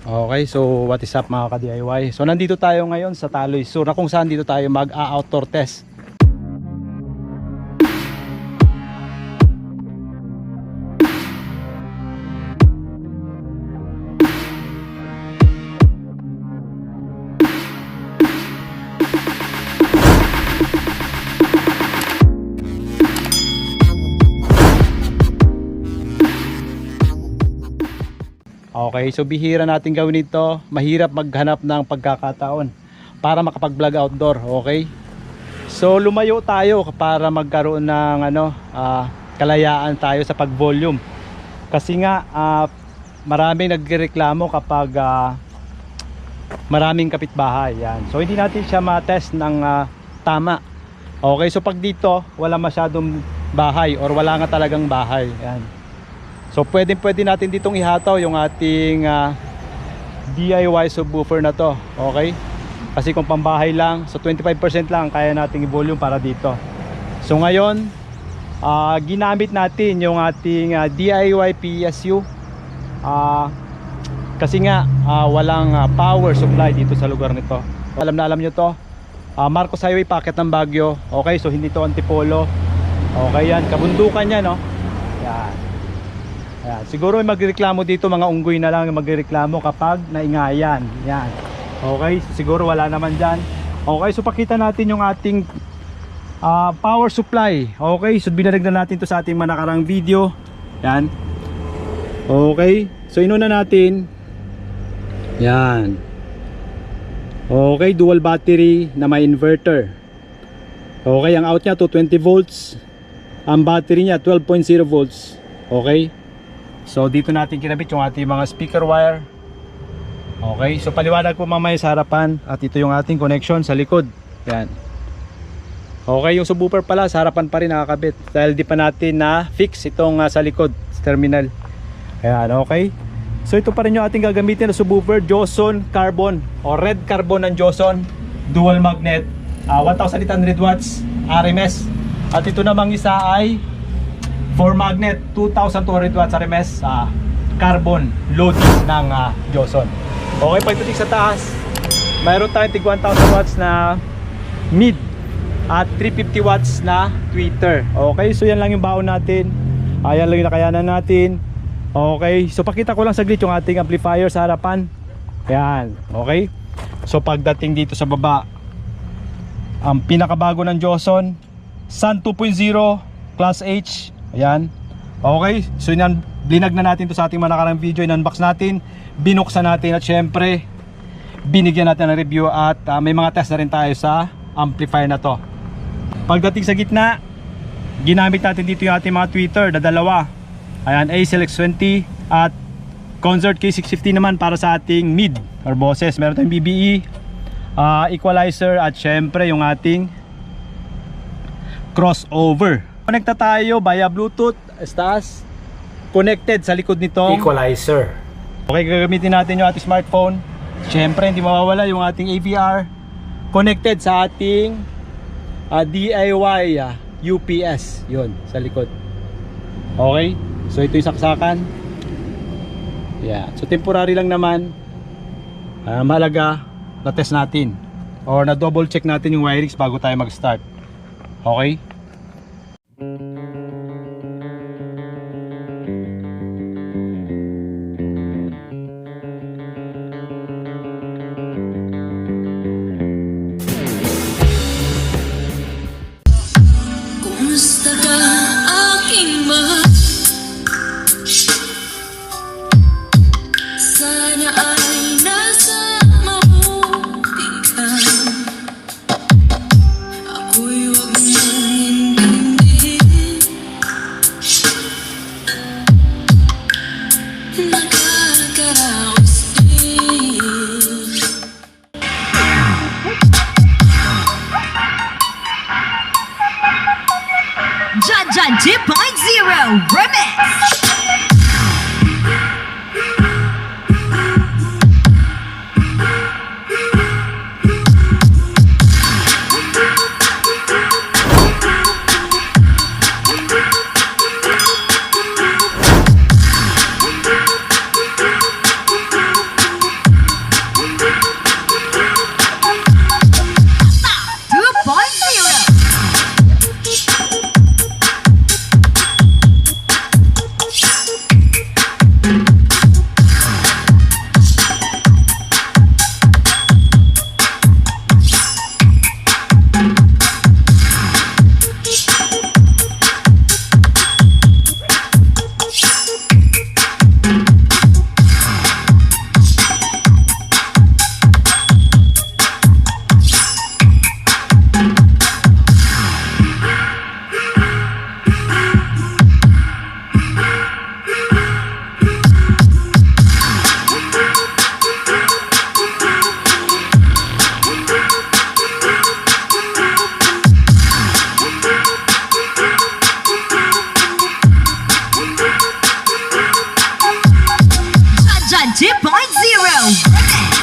Okay, so what is up mga ka-DIY? So nandito tayo ngayon sa Taloy Sur na kung saan dito tayo mag-outdoor test. Okay, so bihira natin gawin ito. Mahirap maghanap ng pagkakataon para makapag-vlog outdoor, okay? So lumayo tayo para magkaroon ng kalayaan tayo sa pag-volume. Kasi nga maraming nagrereklamo kapag maraming kapitbahay. Yan. So hindi natin siya ma-test ng tama. Okay, so pag dito wala masyadong bahay or wala nga talagang bahay. Yan. So pwede natin ditong ihataw yung ating DIY subwoofer na to. Okay? Kasi kung pambahay lang, so 25% lang kaya nating i-volume para dito. So ngayon, ginamit natin yung ating DIY PSU. Kasi nga walang power supply dito sa lugar nito. Alam na alam nyo to. Marcos Highway, packet ng Baguio. Okay, so hindi to Antipolo. Okay yan, kabundukan yan, no? Yan. Ayan. Siguro may magreklamo dito, mga unggoy na lang yung magreklamo kapag naingayan. Yan. Okay, siguro wala naman dyan. Okay, so pakita natin yung ating power supply. Okay, so binarag na natin to sa ating nakarang video. Yan. Okay, so inuna natin. Yan. Okay, dual battery na may inverter. Okay, ang out niya 220 volts. Ang battery niya 12.0 volts. Okay. So dito natin kinabit yung ating mga speaker wire. Okay, so paliwanag po mamaya sa harapan. At ito yung ating connection sa likod. Yan. Okay, yung subwoofer pala sa harapan pa rin nakakabit. Dahil di pa natin na fix itong sa likod, sa terminal. Ayan, okay. So ito pa rin yung ating gagamitin na subwoofer, Joson Carbon o Red Carbon ng Joson. Dual magnet, 1800 watts RMS. At ito namang isa ay 4 magnet, 2200 watts RMS, carbon loading ng Joson. Okay, pagdating sa taas, mayroon tayong tig 1000 watts na mid at 350 watts na tweeter. Okay, so yan lang yung baon natin. Ayan lang yung nakayanan natin. Okay, so pakita ko lang saglit yung ating amplifier sa harapan. Ayan, okay. So pagdating dito sa baba, ang pinakabago ng Joson, Sun 2.0 Class H. Ayan. Okay, so blinag na natin to sa ating nakarang video. In-unbox natin, binuksan natin at syempre binigyan natin ng review at may mga test na rin tayo sa amplifier na to. Pagdating sa gitna, ginamit natin dito yung ating mga tweeter na dalawa. Ayan, ACLX20 at Concert K650 naman para sa ating mid or bosses. Meron tayong BBE, equalizer at syempre yung ating crossover. Connecta tayo via Bluetooth. Estás connected sa likod nitong equalizer. Okay, gagamitin natin yung ating smartphone. Siyempre hindi mawawala yung ating AVR connected sa ating DIY UPS. Yun, sa likod. Okay, so ito yung saksakan. Yeah, so temporary lang naman. Mahalaga na test natin or na double check natin yung wirings bago tayo mag start. Okay. Kumusta ka aking mahal? Sana ay nasa mabuti ka. Ako'y wag nang Zero.